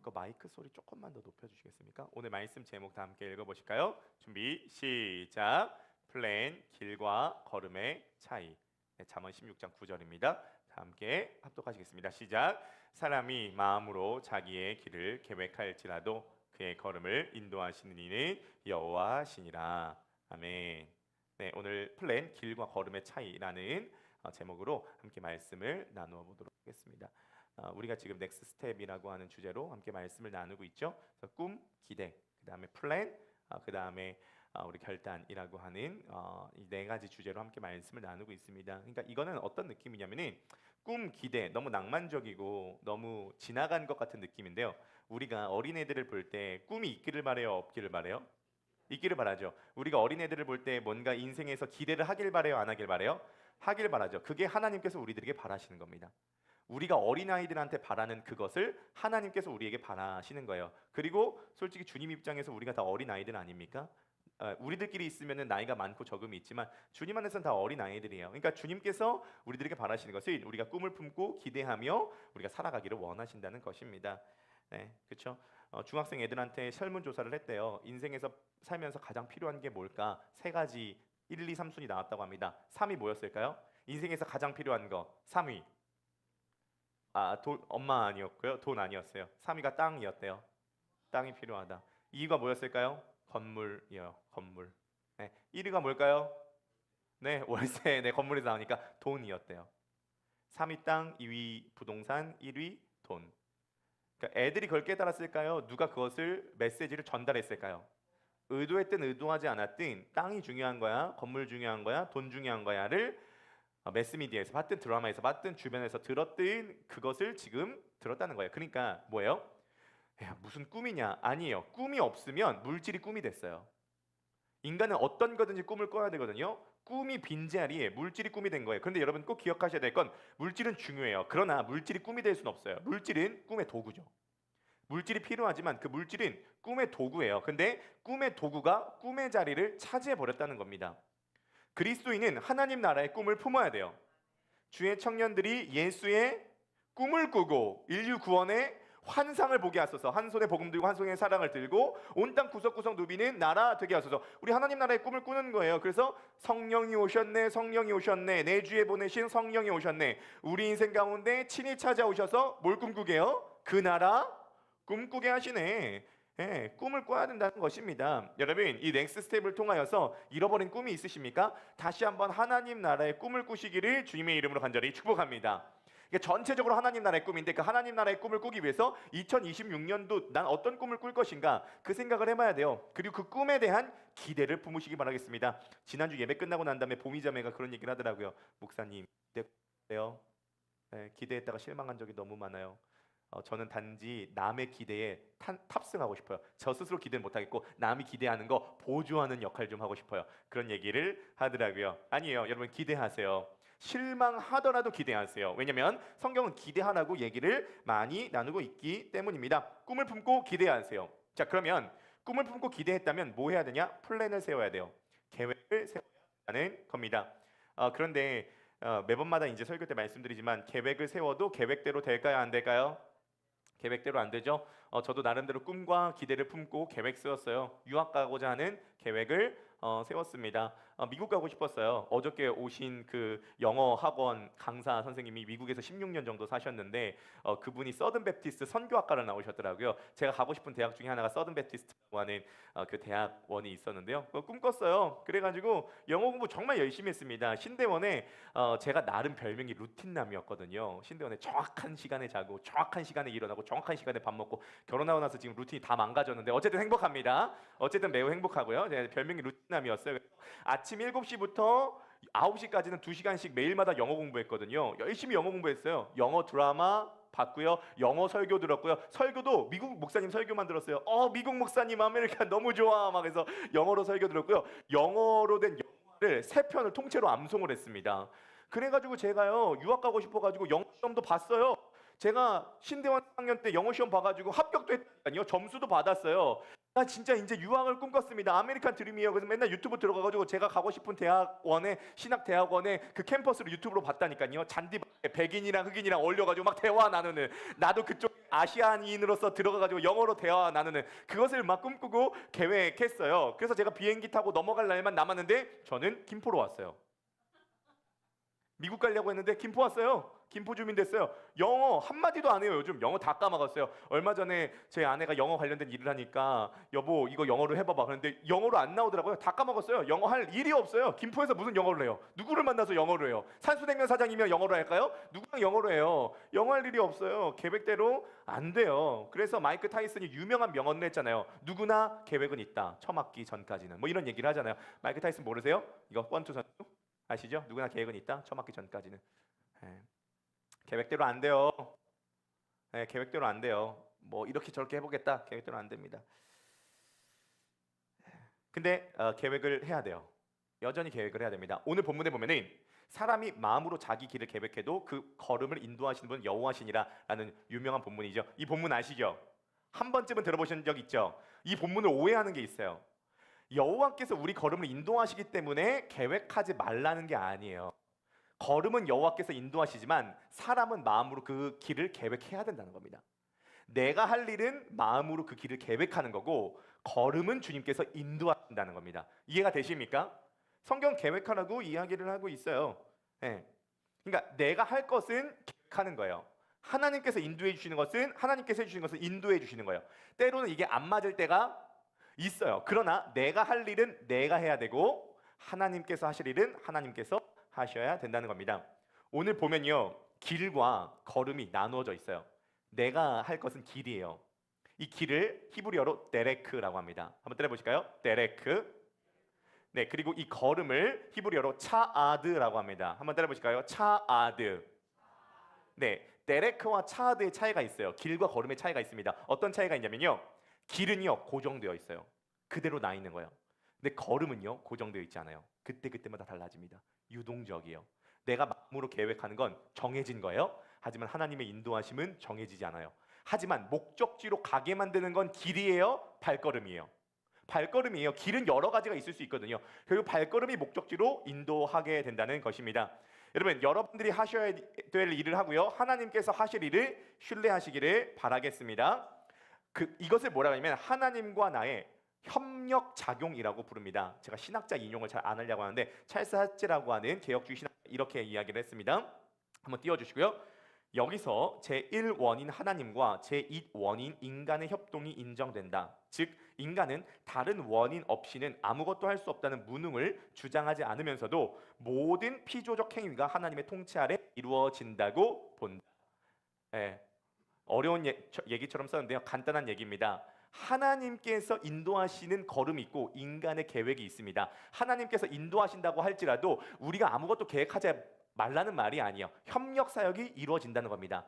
제 거 마이크 소리 조금만 더 높여주시겠습니까? 오늘 말씀 제목 다 함께 읽어보실까요? 준비 시작. 플랜 길과 걸음의 차이. 네, 잠언 16장 9절입니다. 다 함께 합독하시겠습니다. 시작. 사람이 마음으로 자기의 길을 계획할지라도 그의 걸음을 인도하시는 이는 여호와시니라. 아멘. 네, 오늘 플랜 길과 걸음의 차이라는 제목으로 함께 말씀을 나누어 보도록 하겠습니다. 우리가 지금 넥스트 스텝이라고 하는 주제로 함께 말씀을 나누고 있죠. 그래서 꿈, 기대, 그 다음에 플랜, 그 다음에 우리 결단이라고 하는 이 네 가지 주제로 함께 말씀을 나누고 있습니다. 그러니까 이거는 어떤 느낌이냐면은 꿈, 기대 너무 낭만적이고 너무 지나간 것 같은 느낌인데요. 우리가 어린애들을 볼 때 꿈이 있기를 바래요, 없기를 바래요? 있기를 바라죠. 우리가 어린애들을 볼 때 뭔가 인생에서 기대를 하길 바래요, 안 하길 바래요? 하길 바라죠. 그게 하나님께서 우리들에게 바라시는 겁니다. 우리가 어린아이들한테 바라는 그것을 하나님께서 우리에게 바라시는 거예요. 그리고 솔직히 주님 입장에서 우리가 다 어린아이들 아닙니까? 우리들끼리 있으면 나이가 많고 적음이 있지만 주님 안에서는 다 어린아이들이에요. 그러니까 주님께서 우리들에게 바라시는 것은 우리가 꿈을 품고 기대하며 우리가 살아가기를 원하신다는 것입니다. 네, 그렇죠. 중학생 애들한테 설문조사를 했대요. 인생에서 살면서 가장 필요한 게 뭘까? 세 가지 1, 2, 3순위 나왔다고 합니다. 3위 뭐였을까요? 인생에서 가장 필요한 거 3위 엄마 아니었고요. 돈 아니었어요. 3위가 땅이었대요. 땅이 필요하다. 2위가 뭐였을까요? 건물이요. 건물. 네. 1위가 뭘까요? 네, 월세. 네, 건물에서 나오니까 돈이었대요. 3위 땅, 2위 부동산, 1위 돈. 그러니까 애들이 그걸 깨달았을까요? 누가 그것을 메시지를 전달했을까요? 의도했든 의도하지 않았든 땅이 중요한 거야, 건물 중요한 거야, 돈 중요한 거야를 매스미디어에서 봤든 드라마에서 봤든 주변에서 들었든 그것을 지금 들었다는 거예요. 그러니까 뭐예요? 야, 무슨 꿈이냐? 아니에요. 꿈이 없으면 물질이 꿈이 됐어요. 인간은 어떤 거든지 꿈을 꿔야 되거든요. 꿈이 빈자리에 물질이 꿈이 된 거예요. 그런데 여러분 꼭 기억하셔야 될 건 물질은 중요해요. 그러나 물질이 꿈이 될 수는 없어요. 물질은 꿈의 도구죠. 물질이 필요하지만 그 물질은 꿈의 도구예요. 근데 꿈의 도구가 꿈의 자리를 차지해 버렸다는 겁니다. 그리스도인은 하나님 나라의 꿈을 품어야 돼요. 주의 청년들이 예수의 꿈을 꾸고 인류 구원의 환상을 보게 하소서. 한 손에 복음 들고 한 손에 사랑을 들고 온 땅 구석구석 누비는 나라 되게 하소서. 우리 하나님 나라의 꿈을 꾸는 거예요. 그래서 성령이 오셨네, 성령이 오셨네, 내 주에 보내신 성령이 오셨네. 우리 인생 가운데 친히 찾아오셔서 뭘 꿈꾸게요? 그 나라 꿈꾸게 하시네. 예, 꿈을 꿔야 된다는 것입니다. 여러분, 이 넥스트 스텝을 통하여서 잃어버린 꿈이 있으십니까? 다시 한번 하나님 나라의 꿈을 꾸시기를 주님의 이름으로 간절히 축복합니다. 이게 전체적으로 하나님 나라의 꿈인데 그 하나님 나라의 꿈을 꾸기 위해서 2026년도 난 어떤 꿈을 꿀 것인가 그 생각을 해봐야 돼요. 그리고 그 꿈에 대한 기대를 품으시기 바라겠습니다. 지난주 예배 끝나고 난 다음에 보미자매가 그런 얘기를 하더라고요. 목사님, 기대요? 네, 기대했다가 실망한 적이 너무 많아요. 저는 단지 남의 기대에 탑승하고 싶어요. 저 스스로 기대는 못하겠고 남이 기대하는 거 보조하는 역할 좀 하고 싶어요. 그런 얘기를 하더라고요. 아니에요. 여러분 기대하세요. 실망하더라도 기대하세요. 왜냐하면 성경은 기대하라고 얘기를 많이 나누고 있기 때문입니다. 꿈을 품고 기대하세요. 자, 그러면 꿈을 품고 기대했다면 뭐 해야 되냐? 플랜을 세워야 돼요. 계획을 세워야 하는 겁니다. 그런데 매번마다 이제 설교 때 말씀드리지만 계획을 세워도 계획대로 될까요? 안 될까요? 계획대로 안 되죠. 저도 나름대로 꿈과 기대를 품고 계획 세웠어요. 유학 가고자 하는 계획을 세웠습니다. 미국 가고 싶었어요. 어저께 오신 그 영어 학원 강사 선생님이 미국에서 16년 정도 사셨는데 그분이 서든 베프티스트 선교학과를 나오셨더라고요. 제가 가고 싶은 대학 중에 하나가 서든 베프티스트라고 하는 그 대학원이 있었는데요. 꿈꿨어요. 그래가지고 영어 공부 정말 열심히 했습니다. 신대원에 제가 나름 별명이 루틴남이었거든요. 신대원에 정확한 시간에 자고 정확한 시간에 일어나고 정확한 시간에 밥 먹고 결혼하고 나서 지금 루틴이 다 망가졌는데 어쨌든 행복합니다. 어쨌든 매우 행복하고요. 별명이 루틴남이었어요. 아침 7시부터 9시까지는 2시간씩 매일마다 영어 공부했거든요. 열심히 영어 공부했어요. 영어 드라마 봤고요. 영어 설교 들었고요. 설교도 미국 목사님 설교만 들었어요. 미국 목사님 아메리카 너무 좋아. 막 해서 영어로 설교 들었고요. 영어로 된 영화를 3편을 통째로 암송을 했습니다. 그래가지고 제가요 유학 가고 싶어가지고 영어 시험도 봤어요. 제가 신대원 학년 때 영어 시험 봐가지고 합격도 했다니요. 점수도 받았어요. 나 진짜 이제 유학을 꿈꿨습니다. 아메리칸 드림이에요. 그래서 맨날 유튜브 들어가가지고 제가 가고 싶은 대학원에 신학 대학원에 그 캠퍼스를 유튜브로 봤다니까요. 잔디밭에 백인이랑 흑인이랑 어울려가지고 막 대화 나누는, 나도 그쪽 아시안인으로서 들어가가지고 영어로 대화 나누는 그것을 막 꿈꾸고 계획했어요. 그래서 제가 비행기 타고 넘어갈 날만 남았는데 저는 김포로 왔어요. 미국 가려고 했는데 김포 왔어요. 김포 주민 됐어요. 영어 한마디도 안 해요. 요즘 영어 다 까먹었어요. 얼마 전에 제 아내가 영어 관련된 일을 하니까 여보 이거 영어로 해봐봐. 그런데 영어로 안 나오더라고요. 다 까먹었어요. 영어 할 일이 없어요. 김포에서 무슨 영어를 해요? 누구를 만나서 영어로 해요? 산수냉면 사장이면 영어로 할까요? 누구랑 영어로 해요? 영어 할 일이 없어요. 계획대로 안 돼요. 그래서 마이크 타이슨이 유명한 명언을 했잖아요. 누구나 계획은 있다. 처맞기 전까지는. 뭐 이런 얘기를 하잖아요. 마이크 타이슨 모르세요? 이거 권투 선수 아시죠? 누구나 계획은 있다. 처맞기 전까지는. 예. 계획대로 안 돼요. 네, 계획대로 안 돼요. 뭐 이렇게 저렇게 해보겠다. 계획대로 안 됩니다. 근데 계획을 해야 돼요. 여전히 계획을 해야 됩니다. 오늘 본문에 보면은 사람이 마음으로 자기 길을 계획해도 그 걸음을 인도하시는 분은 여호와시니라라는 유명한 본문이죠. 이 본문 아시죠? 한 번쯤은 들어보신 적 있죠? 이 본문을 오해하는 게 있어요. 여호와께서 우리 걸음을 인도하시기 때문에 계획하지 말라는 게 아니에요. 걸음은 여호와께서 인도하시지만 사람은 마음으로 그 길을 계획해야 된다는 겁니다. 내가 할 일은 마음으로 그 길을 계획하는 거고 걸음은 주님께서 인도하신다는 겁니다. 이해가 되십니까? 성경 계획하라고 이야기를 하고 있어요. 네. 그러니까 내가 할 것은 계획하는 거예요. 하나님께서 인도해 주시는 것은 하나님께서 해주시는 것을 인도해 주시는 거예요. 때로는 이게 안 맞을 때가 있어요. 그러나 내가 할 일은 내가 해야 되고 하나님께서 하실 일은 하나님께서 하셔야 된다는 겁니다. 오늘 보면요, 길과 걸음이 나누어져 있어요. 내가 할 것은 길이에요. 이 길을 히브리어로 데레크라고 합니다. 한번 때려보실까요? 데레크. 네, 그리고 이 걸음을 히브리어로 차아드라고 합니다. 한번 때려보실까요? 차아드. 네, 데레크와 차아드의 차이가 있어요. 길과 걸음의 차이가 있습니다. 어떤 차이가 있냐면요, 길은요 고정되어 있어요. 그대로 나 있는 거예요. 근데 걸음은요 고정되어 있지 않아요. 그때마다 달라집니다. 유동적이에요. 내가 마음으로 계획하는 건 정해진 거예요. 하지만 하나님의 인도하심은 정해지지 않아요. 하지만 목적지로 가게 만드는 건 길이에요, 발걸음이에요. 발걸음이에요. 길은 여러 가지가 있을 수 있거든요. 결국 발걸음이 목적지로 인도하게 된다는 것입니다. 여러분, 여러분들이 하셔야 될 일을 하고요, 하나님께서 하실 일을 신뢰하시기를 바라겠습니다. 이것을 뭐라고 하냐면 하나님과 나의 협력 작용이라고 부릅니다. 제가 신학자 인용을 잘 안 하려고 하는데 찰스 하츠라고 하는 개혁주의 신학 이렇게 이야기를 했습니다. 한번 띄워주시고요. 여기서 제1원인 하나님과 제2원인 인간의 협동이 인정된다. 즉 인간은 다른 원인 없이는 아무것도 할 수 없다는 무능을 주장하지 않으면서도 모든 피조적 행위가 하나님의 통치 아래 이루어진다고 본다. 예, 어려운 얘기처럼 썼는데요, 간단한 얘기입니다. 하나님께서 인도하시는 걸음이 있고 인간의 계획이 있습니다. 하나님께서 인도하신다고 할지라도 우리가 아무것도 계획하지 말라는 말이 아니에요. 협력 사역이 이루어진다는 겁니다.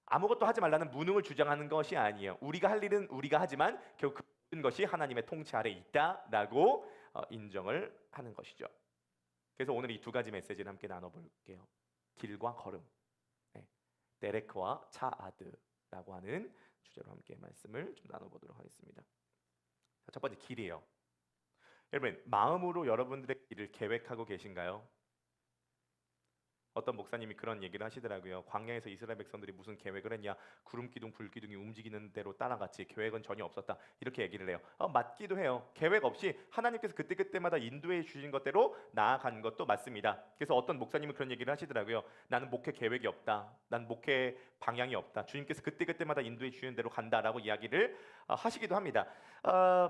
아무것도 하지 말라는 무능을 주장하는 것이 아니에요. 우리가 할 일은 우리가 하지만 결국 그 모든 것이 하나님의 통치 아래 있다라고 인정을 하는 것이죠. 그래서 오늘 이 두 가지 메시지를 함께 나눠볼게요. 길과 걸음, 데레크와 차아드라고 하는 주제로 함께 말씀을 좀 나눠보도록 하겠습니다. 첫 번째, 길이에요. 여러분, 마음으로 여러분들의 길을 계획하고 계신가요? 어떤 목사님이 그런 얘기를 하시더라고요. 광야에서 이스라엘 백성들이 무슨 계획을 했냐, 구름 기둥 불 기둥이 움직이는 대로 따라갔지 계획은 전혀 없었다, 이렇게 얘기를 해요. 맞기도 해요. 계획 없이 하나님께서 그때마다 인도해 주신 것대로 나아간 것도 맞습니다. 그래서 어떤 목사님은 그런 얘기를 하시더라고요. 나는 목회 계획이 없다, 난 목회 방향이 없다, 주님께서 그때마다 인도해 주시는 대로 간다라고 이야기를 하시기도 합니다.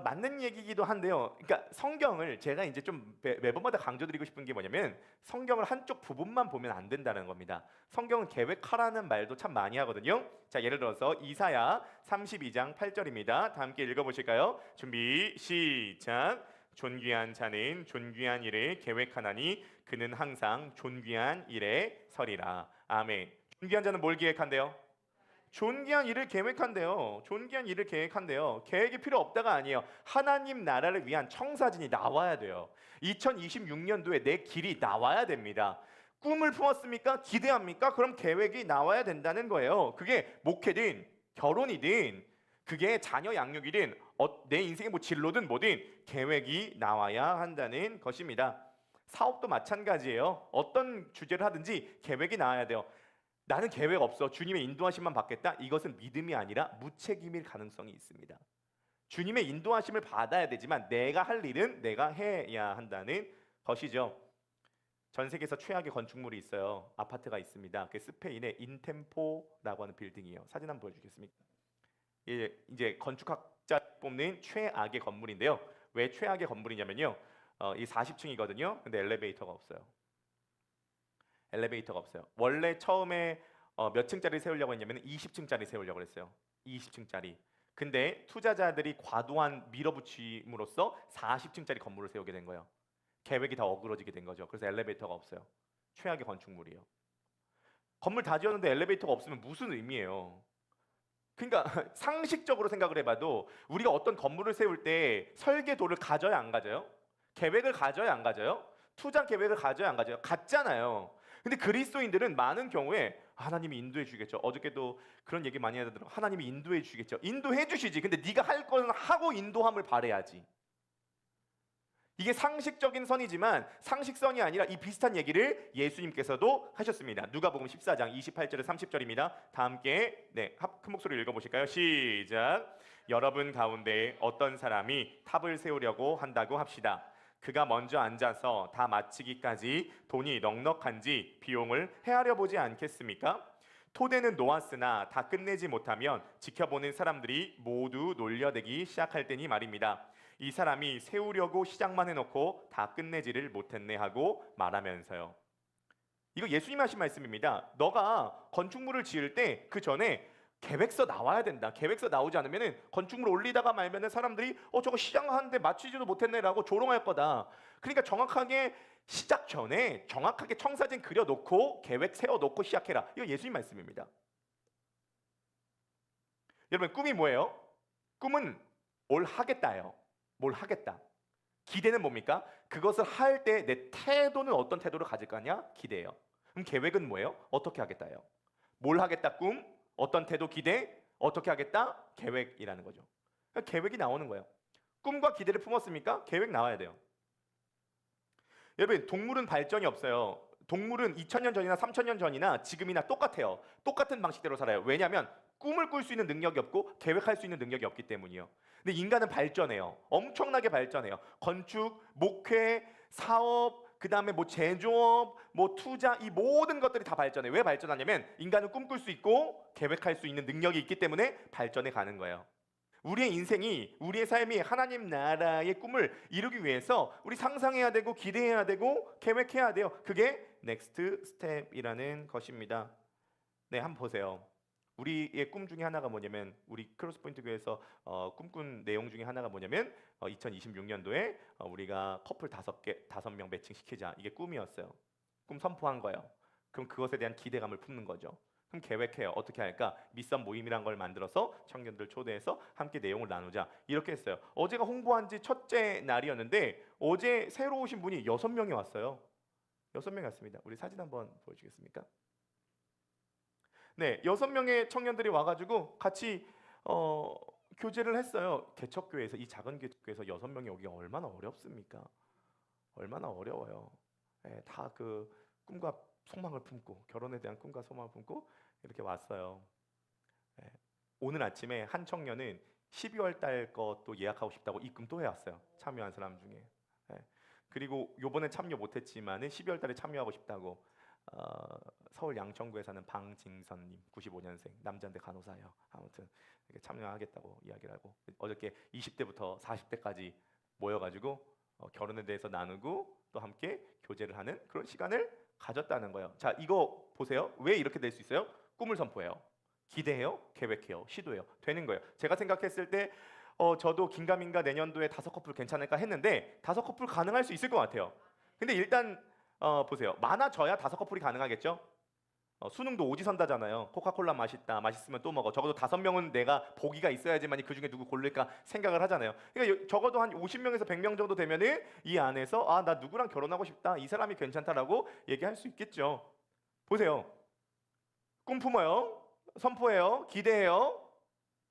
맞는 얘기기도 한데요. 그러니까 성경을 제가 이제 좀 매번마다 강조드리고 싶은 게 뭐냐면 성경을 한쪽 부분만 보면 안 된다는 겁니다. 성경은 계획하라는 말도 참 많이 하거든요. 자, 예를 들어서 이사야 32장 8절입니다. 다 함께 읽어보실까요? 준비 시작. 존귀한 자는 존귀한 일을 계획하나니 그는 항상 존귀한 일에 서리라. 아멘. 존귀한 자는 뭘 계획한대요? 존귀한 일을 계획한대요. 존귀한 일을 계획한대요. 계획이 필요 없다가 아니에요. 하나님 나라를 위한 청사진이 나와야 돼요. 2026년도에 내 길이 나와야 됩니다. 꿈을 품었습니까? 기대합니까? 그럼 계획이 나와야 된다는 거예요. 그게 목회든 결혼이든 그게 자녀 양육이든 내 인생의 뭐 진로든 뭐든 계획이 나와야 한다는 것입니다. 사업도 마찬가지예요. 어떤 주제를 하든지 계획이 나와야 돼요. 나는 계획 없어. 주님의 인도하심만 받겠다. 이것은 믿음이 아니라 무책임일 가능성이 있습니다. 주님의 인도하심을 받아야 되지만 내가 할 일은 내가 해야 한다는 것이죠. 전 세계에서 최악의 건축물이 있어요. 아파트가 있습니다. 그 스페인의 인템포라고 하는 빌딩이에요. 사진 한번 보여주겠습니까? 이제 건축학자 뽑는 최악의 건물인데요. 왜 최악의 건물이냐면요. 이 40층이거든요. 근데 엘리베이터가 없어요. 엘리베이터가 없어요. 원래 처음에 몇 층짜리 세우려고 했냐면 20층짜리 세우려고 했어요. 20층짜리. 근데 투자자들이 과도한 밀어붙임으로써 40층짜리 건물을 세우게 된 거예요. 계획이 다 어그러지게 된 거죠. 그래서 엘리베이터가 없어요. 최악의 건축물이에요. 건물 다 지었는데 엘리베이터가 없으면 무슨 의미예요? 그러니까 상식적으로 생각을 해봐도 우리가 어떤 건물을 세울 때 설계도를 가져야 안 가져요? 계획을 가져야 안 가져요? 투자 계획을 가져야 안 가져요? 같잖아요. 근데 그리스도인들은 많은 경우에 하나님이 인도해 주겠죠. 어저께도 그런 얘기 많이 하더라고요. 하나님이 인도해 주겠죠. 인도해 주시지. 근데 네가 할 거는 하고 인도함을 바라야지. 이게 상식적인 선이지만 상식선이 아니라 이 비슷한 얘기를 예수님께서도 하셨습니다. 누가복음 14장 28절에 30절입니다. 다 함께 큰 목소리로 읽어보실까요? 시작. 여러분 가운데 어떤 사람이 탑을 세우려고 한다고 합시다. 그가 먼저 앉아서 다 마치기까지 돈이 넉넉한지 비용을 헤아려 보지 않겠습니까? 토대는 놓았으나 다 끝내지 못하면 지켜보는 사람들이 모두 놀려대기 시작할 때니 말입니다. 이 사람이 세우려고 시작만 해놓고 다 끝내지를 못했네 하고 말하면서요. 이거 예수님 하신 말씀입니다. 너가 건축물을 지을 때 그 전에 계획서 나와야 된다. 계획서 나오지 않으면 건축물 올리다가 말면 사람들이 저거 시작하는데 마치지도 못했네라고 조롱할 거다. 그러니까 정확하게 시작 전에 정확하게 청사진 그려놓고 계획 세워놓고 시작해라. 이거 예수님 말씀입니다. 여러분 꿈이 뭐예요? 꿈은 뭘 하겠다예요. 뭘 하겠다. 기대는 뭡니까? 그것을 할 때 내 태도는 어떤 태도를 가질 거냐? 기대예요. 그럼 계획은 뭐예요? 어떻게 하겠다예요. 뭘 하겠다 꿈, 어떤 태도 기대, 어떻게 하겠다 계획이라는 거죠. 그러니까 계획이 나오는 거예요. 꿈과 기대를 품었습니까? 계획 나와야 돼요. 여러분 동물은 발전이 없어요. 동물은 2000년 전이나 3000년 전이나 지금이나 똑같아요. 똑같은 방식대로 살아요. 왜냐하면 꿈을 꿀 수 있는 능력이 없고 계획할 수 있는 능력이 없기 때문이요. 근데 인간은 발전해요. 엄청나게 발전해요. 건축, 목회, 사업, 그 다음에 뭐 제조업, 뭐 투자, 이 모든 것들이 다 발전해요. 왜 발전하냐면 인간은 꿈꿀 수 있고 계획할 수 있는 능력이 있기 때문에 발전해 가는 거예요. 우리의 인생이, 우리의 삶이 하나님 나라의 꿈을 이루기 위해서 우리 상상해야 되고 기대해야 되고 계획해야 돼요. 그게 넥스트 스텝이라는 것입니다. 네, 한번 보세요. 우리의 꿈 중에 하나가 뭐냐면 우리 크로스포인트 교회에서 꿈꾼 내용 중에 하나가 뭐냐면 2026년도에 우리가 커플 5명 매칭시키자. 이게 꿈이었어요. 꿈 선포한 거예요. 그럼 그것에 대한 기대감을 품는 거죠. 그럼 계획해요. 어떻게 할까? 미션 모임이란 걸 만들어서 청년들 초대해서 함께 내용을 나누자. 이렇게 했어요. 어제가 홍보한 지 첫째 날이었는데 어제 새로 오신 분이 6명이 왔어요. 6명이 왔습니다. 우리 사진 한번 보여주겠습니까? 네, 6명의 청년들이 와가지고 같이 교제를 했어요. 개척교회에서, 이 작은 개척교회에서 6명이 오기가 얼마나 어렵습니까? 얼마나 어려워요. 네, 다 그 꿈과 소망을 품고, 결혼에 대한 꿈과 소망을 품고 이렇게 왔어요. 네, 오늘 아침에 한 청년은 12월 달 것도 예약하고 싶다고 입금 또 해왔어요. 참여한 사람 중에. 네, 그리고 요번에 참여 못했지만은 12월 달에 참여하고 싶다고. 서울 양천구에 사는 방징선님 95년생 남자인데 간호사예요. 아무튼 이렇게 참여하겠다고 이야기를 하고 어저께 20대부터 40대까지 모여가지고 결혼에 대해서 나누고 또 함께 교제를 하는 그런 시간을 가졌다는 거예요. 자, 이거 보세요. 왜 이렇게 될 수 있어요? 꿈을 선포해요. 기대해요. 계획해요. 시도해요. 되는 거예요. 제가 생각했을 때 저도 긴가민가 내년도에 5커플 괜찮을까 했는데 5커플 가능할 수 있을 것 같아요. 근데 일단 보세요. 많아져야 5커플이 가능하겠죠? 수능도 오지선다잖아요. 코카콜라 맛있다. 맛있으면 또 먹어. 적어도 5명은 내가 보기가 있어야지만 그 중에 누구 고를까 생각을 하잖아요. 그러니까 적어도 한 50명에서 100명 정도 되면은 이 안에서 나 누구랑 결혼하고 싶다. 이 사람이 괜찮다라고 얘기할 수 있겠죠. 보세요. 꿈 품어요. 선포해요. 기대해요.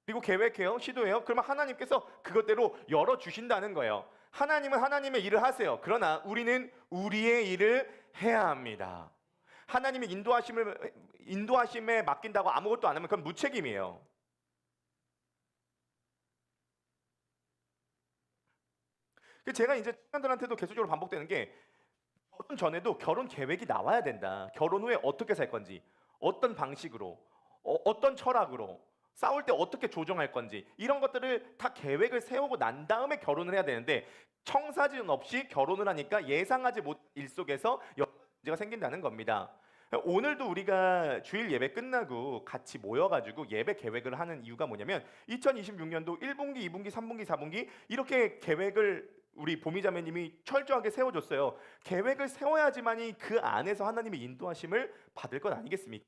그리고 계획해요, 시도해요. 그러면 하나님께서 그것대로 열어주신다는 거예요. 하나님은 하나님의 일을 하세요. 그러나 우리는 우리의 일을 해야 합니다. 하나님의 인도하심에 맡긴다고 아무것도 안 하면 그건 무책임이에요. 제가 이제 청년들한테도 계속적으로 반복되는 게, 결혼 전에도 결혼 계획이 나와야 된다. 결혼 후에 어떻게 살 건지, 어떤 방식으로, 어떤 철학으로, 싸울 때 어떻게 조정할 건지, 이런 것들을 다 계획을 세우고 난 다음에 결혼을 해야 되는데, 청사진 없이 결혼을 하니까 예상하지 못한 일 속에서 문제가 생긴다는 겁니다. 오늘도 우리가 주일 예배 끝나고 같이 모여가지고 예배 계획을 하는 이유가 뭐냐면, 2026년도 1분기, 2분기, 3분기, 4분기 이렇게 계획을 우리 보미자매님이 철저하게 세워줬어요. 계획을 세워야지만이 그 안에서 하나님의 인도하심을 받을 것 아니겠습니까?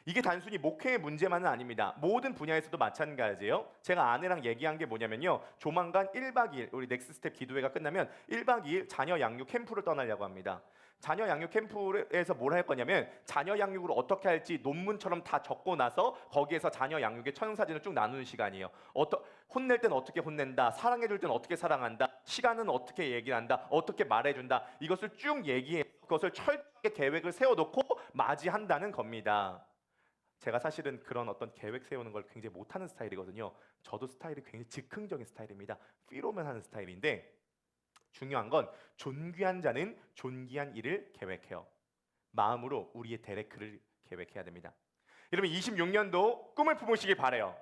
이게 단순히 목회의 문제만은 아닙니다. 모든 분야에서도 마찬가지예요. 제가 아내랑 얘기한 게 뭐냐면요, 조만간 1박 2일 우리 넥스스텝 기도회가 끝나면 1박 2일 자녀 양육 캠프를 떠나려고 합니다. 자녀 양육 캠프에서 뭘 할 거냐면, 자녀 양육을 어떻게 할지 논문처럼 다 적고 나서 거기에서 자녀 양육의 천사진을 쭉 나누는 시간이에요. 혼낼 땐 어떻게 혼낸다, 사랑해줄 땐 어떻게 사랑한다, 시간은 어떻게 얘기를 한다, 어떻게 말해준다, 이것을 쭉 얘기해, 그것을 철저하게 계획을 세워놓고 맞이한다는 겁니다. 제가 사실은 그런 어떤 계획 세우는 걸 굉장히 못하는 스타일이거든요. 저도 스타일이 굉장히 즉흥적인 스타일입니다. 피로면 하는 스타일인데, 중요한 건 존귀한 자는 존귀한 일을 계획해요. 마음으로 우리의 데레크를 계획해야 됩니다. 여러분, 26년도 꿈을 품으시길 바래요.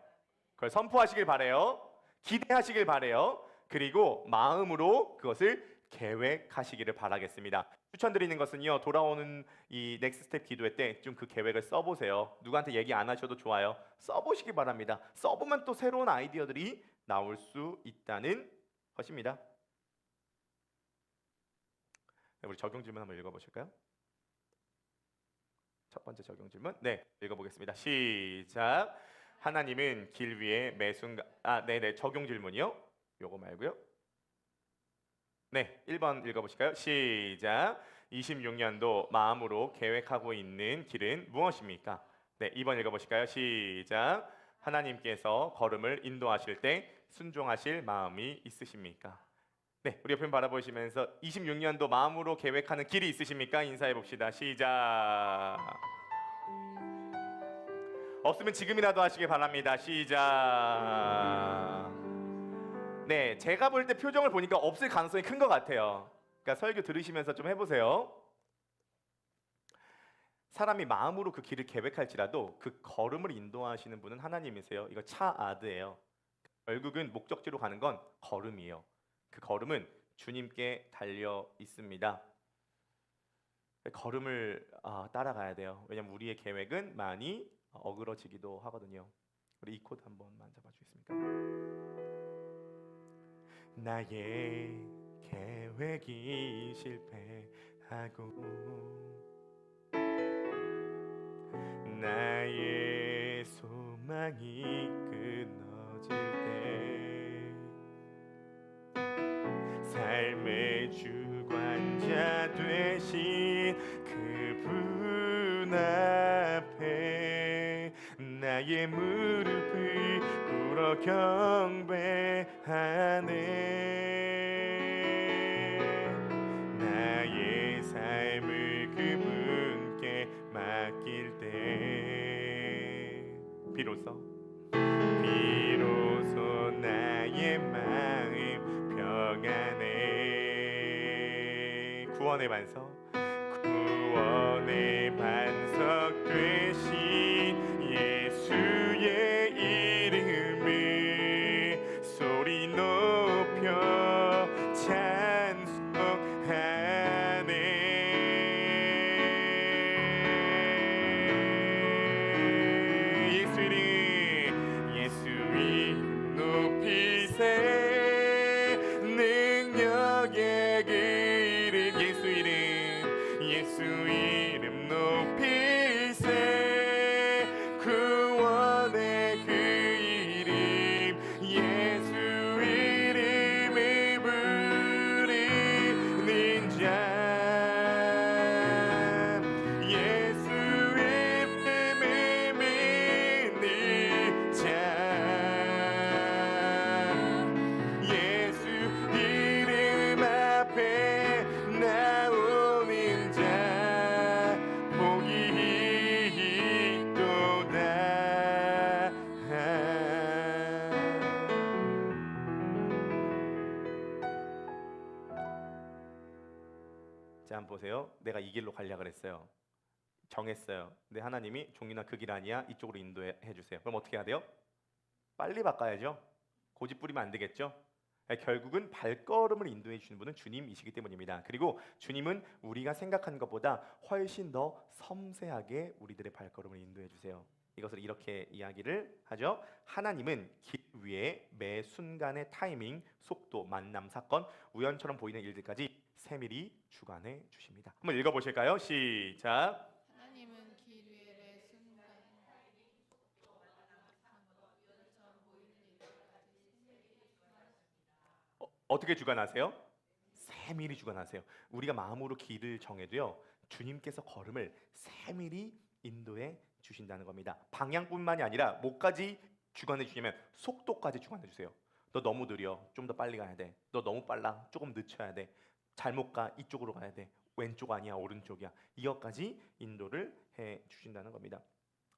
그걸 선포하시길 바래요. 기대하시길 바래요. 그리고 마음으로 그것을 계획하시기를 바라겠습니다. 추천드리는 것은요, 돌아오는 이 넥스트스텝 기도회 때 좀 그 계획을 써보세요. 누구한테 얘기 안 하셔도 좋아요. 써보시기 바랍니다. 써보면 또 새로운 아이디어들이 나올 수 있다는 것입니다. 우리 적용 질문 한번 읽어보실까요? 첫 번째 적용 질문, 네, 읽어보겠습니다. 시작. 하나님은 길 위에 매 순간, 네네, 적용 질문이요? 요거 말고요. 네, 1번 읽어보실까요? 시작. 26년도 마음으로 계획하고 있는 길은 무엇입니까? 네, 2번 읽어보실까요? 시작. 하나님께서 걸음을 인도하실 때 순종하실 마음이 있으십니까? 네, 우리 옆에 바라보시면서 26년도 마음으로 계획하는 길이 있으십니까? 인사해 봅시다. 시작. 없으면 지금이라도 하시길 바랍니다. 시작. 네, 제가 볼 때 표정을 보니까 없을 가능성이 큰 것 같아요. 그러니까 설교 들으시면서 좀 해보세요. 사람이 마음으로 그 길을 계획할지라도 그 걸음을 인도하시는 분은 하나님이세요. 이거 차아드예요. 결국은 목적지로 가는 건 걸음이에요. 그 걸음은 주님께 달려 있습니다. 걸음을 따라가야 돼요. 왜냐하면 우리의 계획은 많이 어그러지기도 하거든요. 우리 이 코드 한번만 잡아주겠습니까? 나의 계획이 실패하고 나의 소망이 끊어질 때 삶의 주관자 되신 그분 앞에 나의 무릎을 꿇어 경배하네. 나의 삶을 그분께 맡길 때 비로소 나의 마음 평안해. 구원의 반석 되신 예수의 이름을 소리 높여 찬송하네. 예수 이름 높이세. 능력의 그 이름 예수 이름 한번 보세요. 내가 이 길로 가려고 그랬어요. 정했어요. 근데 하나님이 종민아 그 길 아니야. 이쪽으로 인도해 주세요. 그럼 어떻게 해야 돼요? 빨리 바꿔야죠. 고집 부리면 안 되겠죠. 결국은 발걸음을 인도해 주시는 분은 주님이시기 때문입니다. 그리고 주님은 우리가 생각한 것보다 훨씬 더 섬세하게 우리들의 발걸음을 인도해 주세요. 이것을 이렇게 이야기를 하죠. 하나님은 길 위에 매 순간의 타이밍, 속도, 만남, 사건, 우연처럼 보이는 일들까지 세밀히 주관해 주십니다. 한번 읽어보실까요? 시작. 하나님은 길 위에 매 순간 어떻게 주관하세요? 세밀히 주관하세요. 우리가 마음으로 길을 정해도요, 주님께서 걸음을 세밀히 인도해 주신다는 겁니다. 방향뿐만이 아니라 뭐까지 주관해 주냐면 속도까지 주관해 주세요. 너 너무 느려, 좀 더 빨리 가야 돼. 너 너무 빨라, 조금 늦춰야 돼. 잘못 가, 이쪽으로 가야 돼. 왼쪽 아니야, 오른쪽이야. 이것까지 인도를 해 주신다는 겁니다.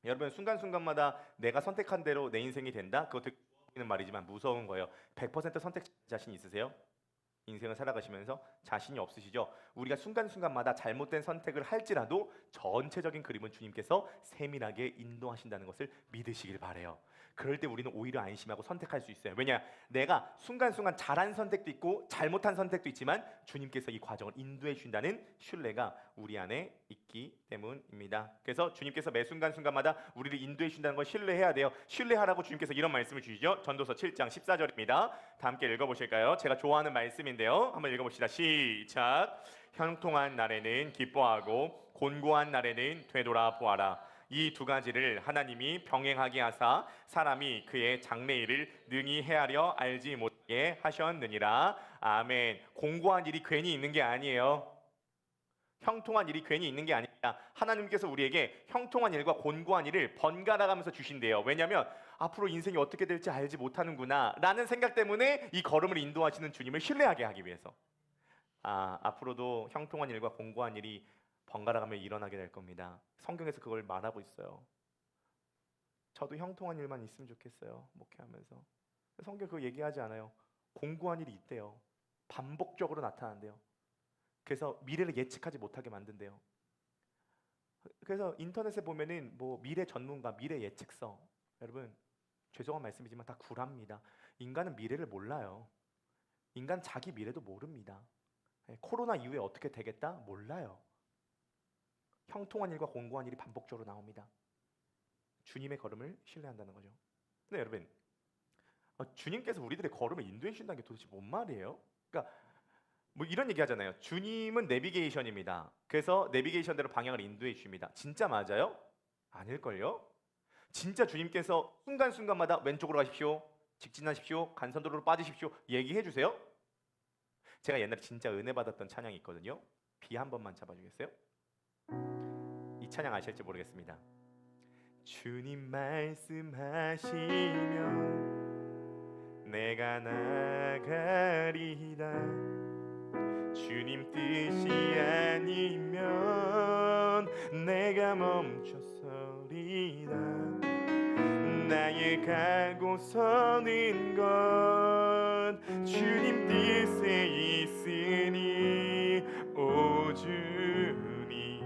여러분 순간순간마다 내가 선택한 대로 내 인생이 된다? 그것도 는 말이지만 무서운 거예요. 100% 선택 자신 있으세요? 인생을 살아가시면서 자신이 없으시죠? 우리가 순간순간마다 잘못된 선택을 할지라도 전체적인 그림은 주님께서 세밀하게 인도하신다는 것을 믿으시길 바래요. 그럴 때 우리는 오히려 안심하고 선택할 수 있어요. 왜냐? 내가 순간순간 잘한 선택도 있고 잘못한 선택도 있지만 주님께서 이 과정을 인도해 주신다는 신뢰가 우리 안에 있기 때문입니다. 그래서 주님께서 매 순간순간마다 우리를 인도해 주신다는 걸 신뢰해야 돼요. 신뢰하라고 주님께서 이런 말씀을 주시죠. 전도서 7장 14절입니다. 다 함께 읽어보실까요? 제가 좋아하는 말씀인데요. 한번 읽어봅시다. 시작. 형통한 날에는 기뻐하고 곤고한 날에는 되돌아보아라. 이 두 가지를 하나님이 병행하게 하사 사람이 그의 장래일을 능히 헤아려 알지 못하게 하셨느니라. 아멘. 공고한 일이 괜히 있는 게 아니에요. 형통한 일이 괜히 있는 게 아닙니다. 하나님께서 우리에게 형통한 일과 곤고한 일을 번갈아 가면서 주신대요. 왜냐하면 앞으로 인생이 어떻게 될지 알지 못하는구나 라는 생각 때문에 이 걸음을 인도하시는 주님을 신뢰하게 하기 위해서. 앞으로도 형통한 일과 곤고한 일이 번갈아가며 일어나게 될 겁니다. 성경에서 그걸 말하고 있어요. 저도 형통한 일만 있으면 좋겠어요. 목회하면서. 성경 그거 얘기하지 않아요. 곤고한 일이 있대요. 반복적으로 나타난대요. 그래서 미래를 예측하지 못하게 만든대요. 그래서 인터넷에 보면은 뭐 미래 전문가, 미래 예측서, 여러분 죄송한 말씀이지만 다 구랍니다. 인간은 미래를 몰라요. 인간 자기 미래도 모릅니다. 코로나 이후에 어떻게 되겠다? 몰라요. 형통한 일과 곤고한 일이 반복적으로 나옵니다. 주님의 걸음을 신뢰한다는 거죠. 근데 여러분, 주님께서 우리들의 걸음을 인도해 주신다는 게 도대체 뭔 말이에요? 그러니까 뭐 이런 얘기 하잖아요. 주님은 내비게이션입니다. 그래서 내비게이션대로 방향을 인도해 주십니다. 진짜 맞아요? 아닐걸요? 진짜 주님께서 순간순간마다 왼쪽으로 가십시오, 직진하십시오, 간선도로로 빠지십시오 얘기해 주세요? 제가 옛날에 진짜 은혜 받았던 찬양이 있거든요. 비 한 번만 잡아주겠어요? 이 찬양 아실지 모르겠습니다. 주님 말씀하시면 내가 나가리다. 주님 뜻이 아니면 내가 멈춰서리다. 나의 가고 서는 건 주님 뜻에 있으니 오 주님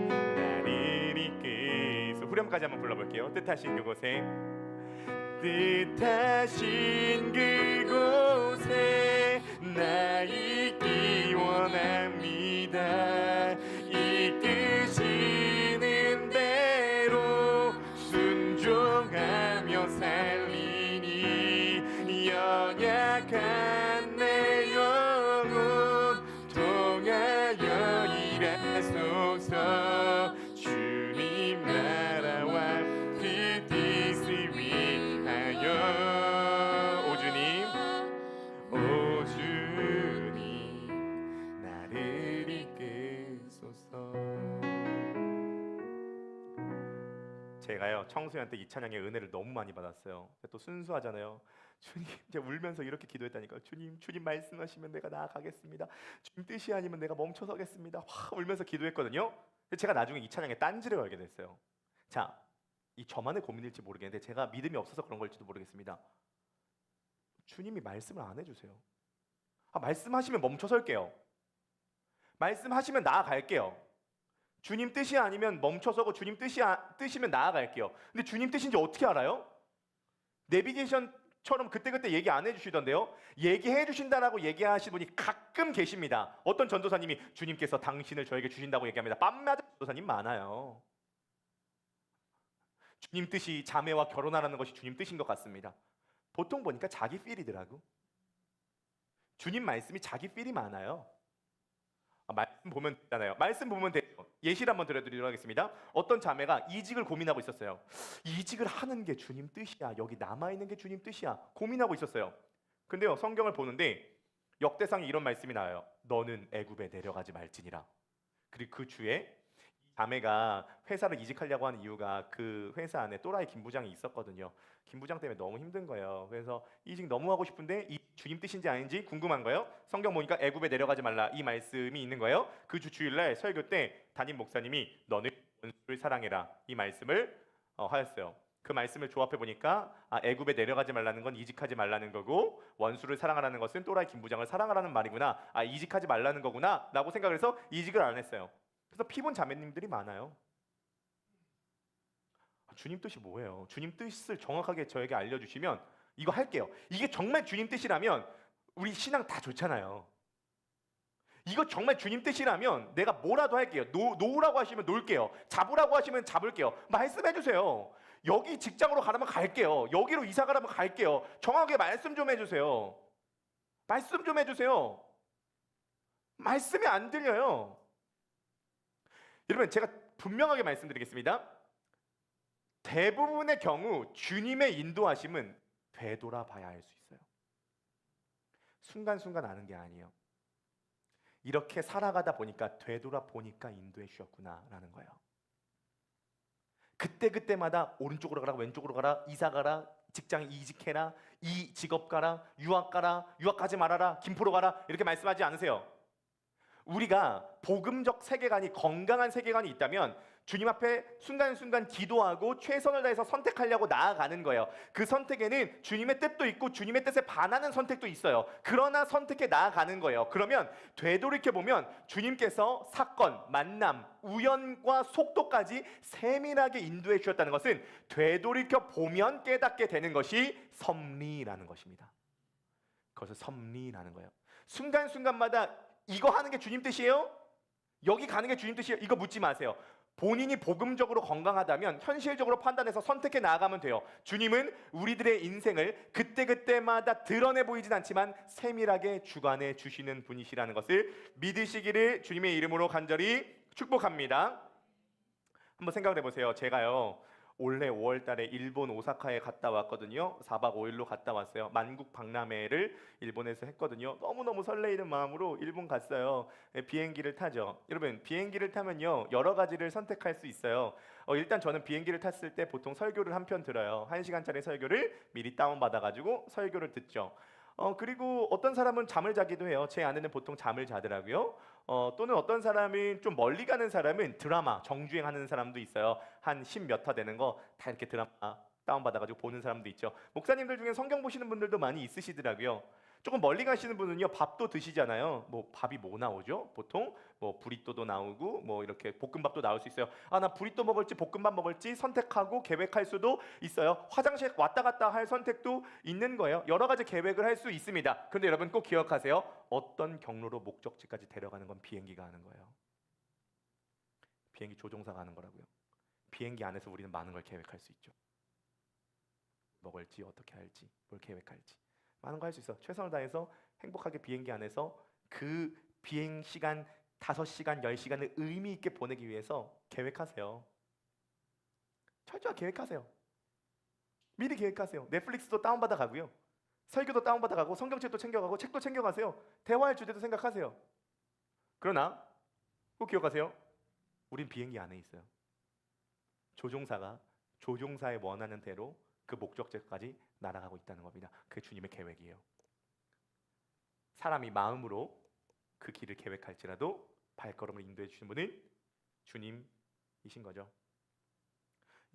나를 이끌소. 후렴까지 한번 불러볼게요. 뜻하신 그곳에, 뜻하신 그곳에 나 있기 원합니다. 이끄시는 대로 순종하며 살리니 연약한 내 영혼 통하여 일하소서. 주님 나라와 그 뜻을 위하여 오 주님 나를 이끌소서. 제가요 청소년 때 이 찬양의 은혜를 너무 많이 받았어요. 또 순수하잖아요. 주님, 이제 울면서 이렇게 기도했다니까요. 주님 말씀하시면 내가 나아가겠습니다. 주님 뜻이 아니면 내가 멈춰서겠습니다. 울면서 기도했거든요. 제가 나중에 이 찬양에 딴지를 걸게 됐어요. 자, 이 저만의 고민일지 모르겠는데 제가 믿음이 없어서 그런 걸지도 모르겠습니다. 주님이 말씀을 안 해주세요. 말씀하시면 멈춰설게요. 말씀하시면 나아갈게요. 주님 뜻이 아니면 멈춰서고 주님 뜻이면 나아갈게요. 근데 주님 뜻인지 어떻게 알아요? 내비게이션처럼 그때그때 얘기 안 해주시던데요. 얘기해 주신다라고 얘기하시는 분이 가끔 계십니다. 어떤 전도사님이 주님께서 당신을 저에게 주신다고 얘기합니다. 빰 맞은 전도사님 많아요. 주님 뜻이 자매와 결혼하라는 것이 주님 뜻인 것 같습니다. 보통 보니까 자기 필이더라고. 주님 말씀이 자기 필이 많아요. 말씀 보면 되잖아요. 말씀 보면 돼요. 예시를 한번 들려드리도록 하겠습니다. 어떤 자매가 이직을 고민하고 있었어요. 이직을 하는 게 주님 뜻이야, 여기 남아있는 게 주님 뜻이야, 고민하고 있었어요. 근데요, 성경을 보는데 역대상에 이런 말씀이 나와요. 너는 애굽에 내려가지 말지니라. 그리고 그 주에 자매가 회사를 이직하려고 하는 이유가 그 회사 안에 또라이 김 부장이 있었거든요. 김 부장 때문에 너무 힘든 거예요. 그래서 이직 너무 하고 싶은데 이 주님 뜻인지 아닌지 궁금한 거예요. 성경 보니까 애굽에 내려가지 말라 이 말씀이 있는 거예요. 그 주 주일날 설교 때 담임 목사님이 너는 원수를 사랑해라 이 말씀을 하였어요. 그 말씀을 조합해 보니까 애굽에 내려가지 말라는 건 이직하지 말라는 거고 원수를 사랑하라는 것은 또라이 김 부장을 사랑하라는 말이구나. 이직하지 말라는 거구나 라고 생각을 해서 이직을 안 했어요. 그래서 피본 자매님들이 많아요. 주님 뜻이 뭐예요? 주님 뜻을 정확하게 저에게 알려주시면 이거 할게요. 이게 정말 주님 뜻이라면 우리 신앙 다 좋잖아요. 이거 정말 주님 뜻이라면 내가 뭐라도 할게요. 놓으라고 하시면 놓을게요. 잡으라고 하시면 잡을게요. 말씀해 주세요. 여기 직장으로 가라면 갈게요. 여기로 이사 가라면 갈게요. 정확하게 말씀 좀 해주세요. 말씀 좀 해주세요. 말씀이 안 들려요. 여러분, 제가 분명하게 말씀드리겠습니다. 대부분의 경우 주님의 인도하심은 되돌아봐야 할 수 있어요. 순간순간 아는 게 아니에요. 이렇게 살아가다 보니까 되돌아보니까 인도해 주셨구나라는 거예요. 그때그때마다 오른쪽으로 가라, 왼쪽으로 가라, 이사 가라, 직장 이직해라, 이 직업 가라, 유학 가라, 유학 가지 말아라, 김포로 가라 이렇게 말씀하지 않으세요. 우리가 복음적 세계관이 건강한 세계관이 있다면 주님 앞에 순간순간 기도하고 최선을 다해서 선택하려고 나아가는 거예요. 그 선택에는 주님의 뜻도 있고 주님의 뜻에 반하는 선택도 있어요. 그러나 선택해 나아가는 거예요. 그러면 되돌이켜보면 주님께서 사건, 만남, 우연과 속도까지 세밀하게 인도해 주셨다는 것은 되돌이켜보면 깨닫게 되는 것이 섭리라는 것입니다. 그것을 섭리라는 거예요. 순간순간마다 이거 하는 게 주님 뜻이에요? 여기 가는 게 주님 뜻이에요? 이거 묻지 마세요. 본인이 복음적으로 건강하다면 현실적으로 판단해서 선택해 나아가면 돼요. 주님은 우리들의 인생을 그때그때마다 드러내 보이진 않지만 세밀하게 주관해 주시는 분이시라는 것을 믿으시기를 주님의 이름으로 간절히 축복합니다. 한번 생각을 해보세요. 제가요 올해 5월 달에 일본 오사카에 갔다 왔거든요. 4박 5일로 갔다 왔어요. 만국 박람회를 일본에서 했거든요. 너무너무 설레이는 마음으로 일본 갔어요. 비행기를 타죠. 여러분, 비행기를 타면요 여러 가지를 선택할 수 있어요. 일단 저는 비행기를 탔을 때 보통 설교를 한 편 들어요. 1시간짜리 설교를 미리 다운받아가지고 설교를 듣죠. 그리고 어떤 사람은 잠을 자기도 해요. 제 아내는 보통 잠을 자더라고요. 또는 어떤 사람이 좀 멀리 가는 사람은 드라마 정주행하는 사람도 있어요. 한 10몇 화 되는 거 다 이렇게 드라마 다운받아가지고 보는 사람도 있죠. 목사님들 중에 성경 보시는 분들도 많이 있으시더라고요. 조금 멀리 가시는 분은요 밥도 드시잖아요. 뭐 밥이 뭐 나오죠? 보통 뭐 브리또도 나오고 뭐 이렇게 볶음밥도 나올 수 있어요. 나 브리또 먹을지 볶음밥 먹을지 선택하고 계획할 수도 있어요. 화장실 왔다 갔다 할 선택도 있는 거예요. 여러 가지 계획을 할 수 있습니다. 근데 여러분 꼭 기억하세요. 어떤 경로로 목적지까지 데려가는 건 비행기가 하는 거예요. 비행기 조종사가 하는 거라고요. 비행기 안에서 우리는 많은 걸 계획할 수 있죠. 먹을지 어떻게 할지 뭘 계획할지 많은 거 할 수 있어. 최선을 다해서 행복하게 비행기 안에서 그 비행 시간 5시간, 10시간을 의미 있게 보내기 위해서 계획하세요. 철저하게 계획하세요. 미리 계획하세요. 넷플릭스도 다운받아 가고요. 설교도 다운받아 가고 성경책도 챙겨가고 책도 챙겨가세요. 대화할 주제도 생각하세요. 그러나 꼭 기억하세요. 우린 비행기 안에 있어요. 조종사가 조종사의 원하는 대로 그 목적지까지 날아가고 있다는 겁니다. 그게 주님의 계획이에요. 사람이 마음으로 그 길을 계획할지라도 발걸음을 인도해 주시는 분은 주님이신 거죠.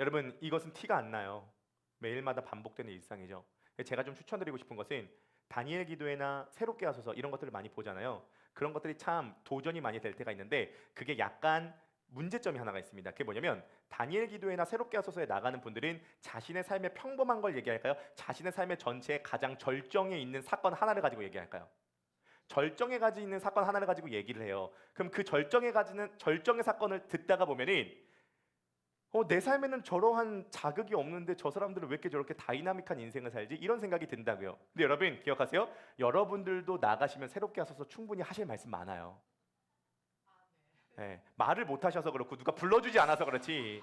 여러분, 이것은 티가 안 나요. 매일마다 반복되는 일상이죠. 제가 좀 추천드리고 싶은 것은 다니엘 기도회나 새롭게 하소서 이런 것들을 많이 보잖아요. 그런 것들이 참 도전이 많이 될 때가 있는데 그게 약간 문제점이 하나가 있습니다. 그게 뭐냐면 다니엘 기도회나 새롭게 하소서에 나가는 분들은 자신의 삶의 평범한 걸 얘기할까요? 자신의 삶의 전체에 가장 절정에 있는 사건 하나를 가지고 얘기할까요? 절정에 가지 있는 사건 하나를 가지고 얘기를 해요. 그럼 그 절정에 가지는 절정의 사건을 듣다가 보면은 내 삶에는 저러한 자극이 없는데 저 사람들은 왜 이렇게 저렇게 다이나믹한 인생을 살지? 이런 생각이 든다고요. 근데 여러분 기억하세요? 여러분들도 나가시면 새롭게 하셔서 충분히 하실 말씀 많아요. 네, 말을 못 하셔서 그렇고 누가 불러주지 않아서 그렇지.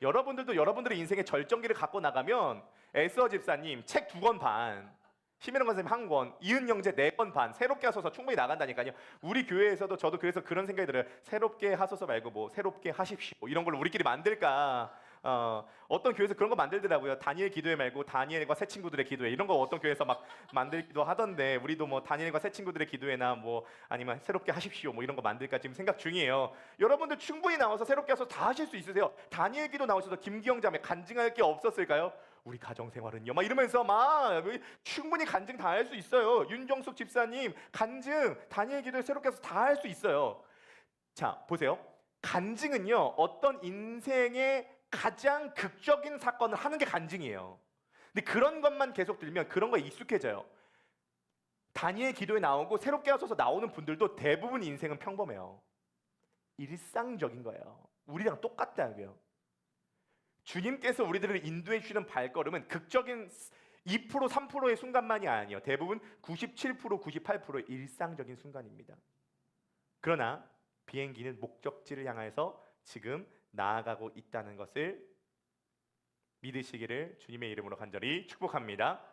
여러분들도 여러분들의 인생의 절정기를 갖고 나가면 에스더 집사님 책 2권 반, 심혜령 선생님 1권, 이은 형제 4권 반 새롭게 하소서 충분히 나간다니까요. 우리 교회에서도 저도 그래서 그런 생각이 들어요. 새롭게 하소서 말고 뭐 새롭게 하십시오 이런 걸 우리끼리 만들까. 어떤 교회에서 그런 거 만들더라고요. 다니엘 기도회 말고 다니엘과 새 친구들의 기도회 이런 거 어떤 교회에서 막 만들기도 하던데 우리도 뭐 다니엘과 새 친구들의 기도회나 뭐 아니면 새롭게 하십시오 뭐 이런 거 만들까 지금 생각 중이에요. 여러분들 충분히 나와서 새롭게 하소서 다 하실 수 있으세요. 다니엘 기도 나오셔서 김기영 자매 간증할 게 없었을까요? 우리 가정 생활은요 막 이러면서 막 충분히 간증 다 할 수 있어요. 윤정숙 집사님 간증 다니엘 기도회 새롭게 해서 다 할 수 있어요. 자 보세요. 간증은요 어떤 인생의 가장 극적인 사건을 하는 게 간증이에요. 근데 그런 것만 계속 들면 그런 거에 익숙해져요. 다니엘 기도에 나오고 새롭게 하소서 나오는 분들도 대부분 인생은 평범해요. 일상적인 거예요. 우리랑 똑같다고요. 주님께서 우리들을 인도해 주시는 발걸음은 극적인 2% 3%의 순간만이 아니에요. 대부분 97% 98% 일상적인 순간입니다. 그러나 비행기는 목적지를 향해서 지금 나아가고 있다는 것을 믿으시기를 주님의 이름으로 간절히 축복합니다.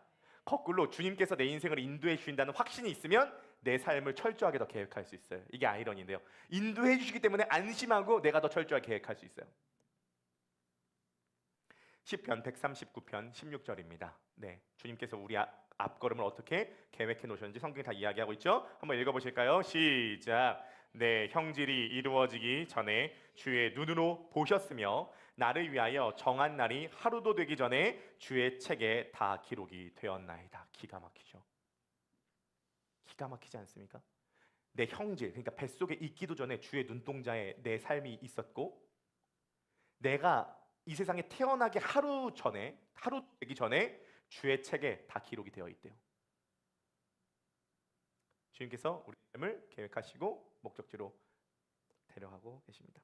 거꾸로 주님께서 내 인생을 인도해 주신다는 확신이 있으면 내 삶을 철저하게 더 계획할 수 있어요. 이게 아이러니인데요. 인도해 주시기 때문에 안심하고 내가 더 철저하게 계획할 수 있어요. 시편 139편 16절입니다. 네, 주님께서 우리 앞걸음을 어떻게 계획해 놓으셨는지 성경이 다 이야기하고 있죠. 한번 읽어보실까요? 시작. 내 형질이 이루어지기 전에 주의 눈으로 보셨으며 나를 위하여 정한 날이 하루도 되기 전에 주의 책에 다 기록이 되었나이다. 기가 막히죠. 기가 막히지 않습니까? 내 형질, 그러니까 뱃속에 있기도 전에 주의 눈동자에 내 삶이 있었고 내가 이 세상에 태어나기 하루 되기 전에 주의 책에 다 기록이 되어 있대요. 주님께서 우리 삶을 계획하시고 목적지로 데려가고 계십니다.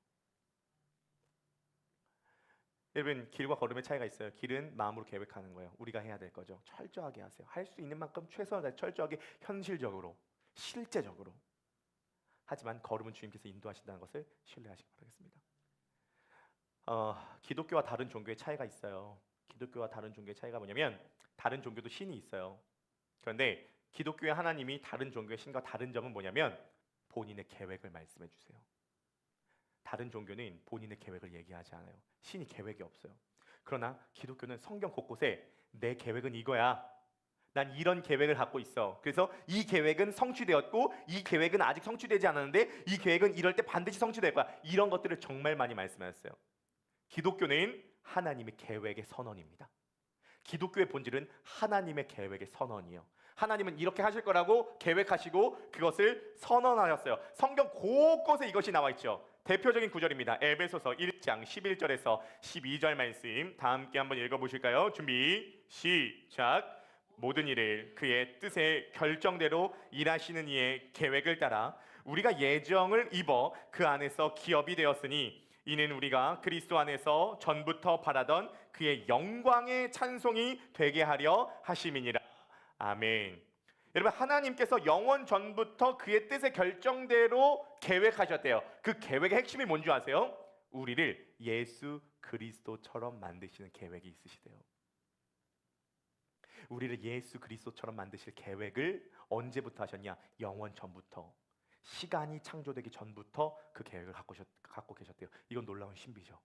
여러분 길과 걸음의 차이가 있어요. 길은 마음으로 계획하는 거예요. 우리가 해야 될 거죠. 철저하게 하세요. 할 수 있는 만큼 최선을 다해 철저하게 현실적으로 실제적으로. 하지만 걸음은 주님께서 인도하신다는 것을 신뢰하시기 바라겠습니다. 기독교와 다른 종교의 차이가 있어요. 기독교와 다른 종교의 차이가 뭐냐면 다른 종교도 신이 있어요. 그런데 기독교의 하나님이 다른 종교의 신과 다른 점은 뭐냐면 본인의 계획을 말씀해 주세요. 다른 종교는 본인의 계획을 얘기하지 않아요. 신이 계획이 없어요. 그러나 기독교는 성경 곳곳에 내 계획은 이거야. 난 이런 계획을 갖고 있어. 그래서 이 계획은 성취되었고 이 계획은 아직 성취되지 않았는데 이 계획은 이럴 때 반드시 성취될 거야. 이런 것들을 정말 많이 말씀하셨어요. 기독교는 하나님의 계획의 선언입니다. 기독교의 본질은 하나님의 계획의 선언이에요. 하나님은 이렇게 하실 거라고 계획하시고 그것을 선언하셨어요. 성경 곳곳에 이것이 나와 있죠. 대표적인 구절입니다. 에베소서 1장 11절에서 12절 말씀 다 함께 한번 읽어보실까요? 준비 시작. 모든 일을 그의 뜻의 결정대로 일하시는 이의 계획을 따라 우리가 예정을 입어 그 안에서 기업이 되었으니 이는 우리가 그리스도 안에서 전부터 바라던 그의 영광의 찬송이 되게 하려 하심이니라. 아멘. 여러분 하나님께서 영원 전부터 그의 뜻의 결정대로 계획하셨대요. 그 계획의 핵심이 뭔지 아세요? 우리를 예수 그리스도처럼 만드시는 계획이 있으시대요. 우리를 예수 그리스도처럼 만드실 계획을 언제부터 하셨냐? 영원 전부터. 시간이 창조되기 전부터 그 계획을 갖고 계셨대요. 이건 놀라운 신비죠.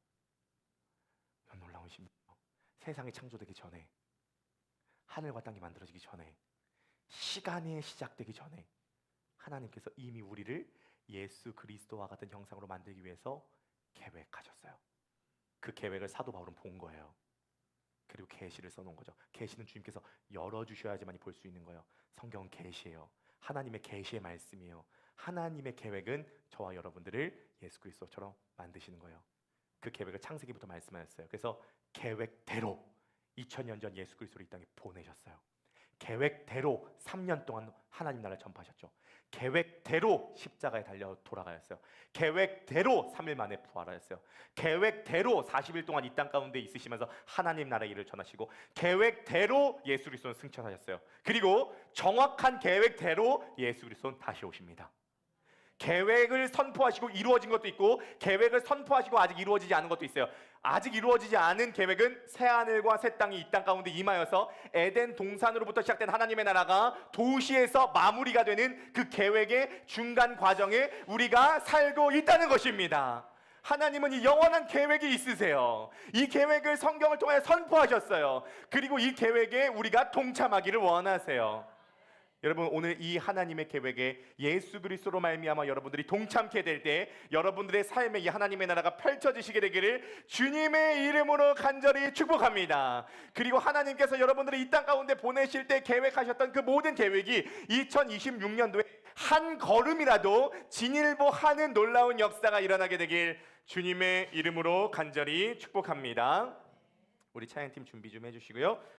이건 놀라운 신비죠. 세상이 창조되기 전에, 하늘과 땅이 만들어지기 전에, 시간이 시작되기 전에 하나님께서 이미 우리를 예수 그리스도와 같은 형상으로 만들기 위해서 계획하셨어요. 그 계획을 사도 바울은 본 거예요. 그리고 계시를 써놓은 거죠. 계시는 주님께서 열어주셔야지만이 볼 수 있는 거예요. 성경은 계시예요. 하나님의 계시의 말씀이에요. 하나님의 계획은 저와 여러분들을 예수 그리스도처럼 만드시는 거예요. 그 계획을 창세기부터 말씀하셨어요. 그래서 계획대로 2000년 전 예수 그리스도를 이 땅에 보내셨어요. 계획대로 3년 동안 하나님 나라를 전파하셨죠. 계획대로 십자가에 달려 돌아가셨어요. 계획대로 3일 만에 부활하셨어요. 계획대로 40일 동안 이 땅 가운데 있으시면서 하나님 나라의 일을 전하시고, 계획대로 예수 그리스도는 승천하셨어요. 그리고 정확한 계획대로 예수 그리스도는 다시 오십니다. 계획을 선포하시고 이루어진 것도 있고, 계획을 선포하시고 아직 이루어지지 않은 것도 있어요. 아직 이루어지지 않은 계획은 새하늘과 새 땅이 이 땅 가운데 임하여서 에덴 동산으로부터 시작된 하나님의 나라가 도시에서 마무리가 되는 그 계획의 중간 과정에 우리가 살고 있다는 것입니다. 하나님은 이 영원한 계획이 있으세요. 이 계획을 성경을 통해 선포하셨어요. 그리고 이 계획에 우리가 동참하기를 원하세요. 여러분, 오늘 이 하나님의 계획에 예수 그리스도로 말미암아 여러분들이 동참케 될 때 여러분들의 삶에 이 하나님의 나라가 펼쳐지시게 되기를 주님의 이름으로 간절히 축복합니다. 그리고 하나님께서 여러분들을 이 땅 가운데 보내실 때 계획하셨던 그 모든 계획이 2026년도에 한 걸음이라도 진일보하는 놀라운 역사가 일어나게 되길 주님의 이름으로 간절히 축복합니다. 우리 찬양팀 준비 좀 해주시고요.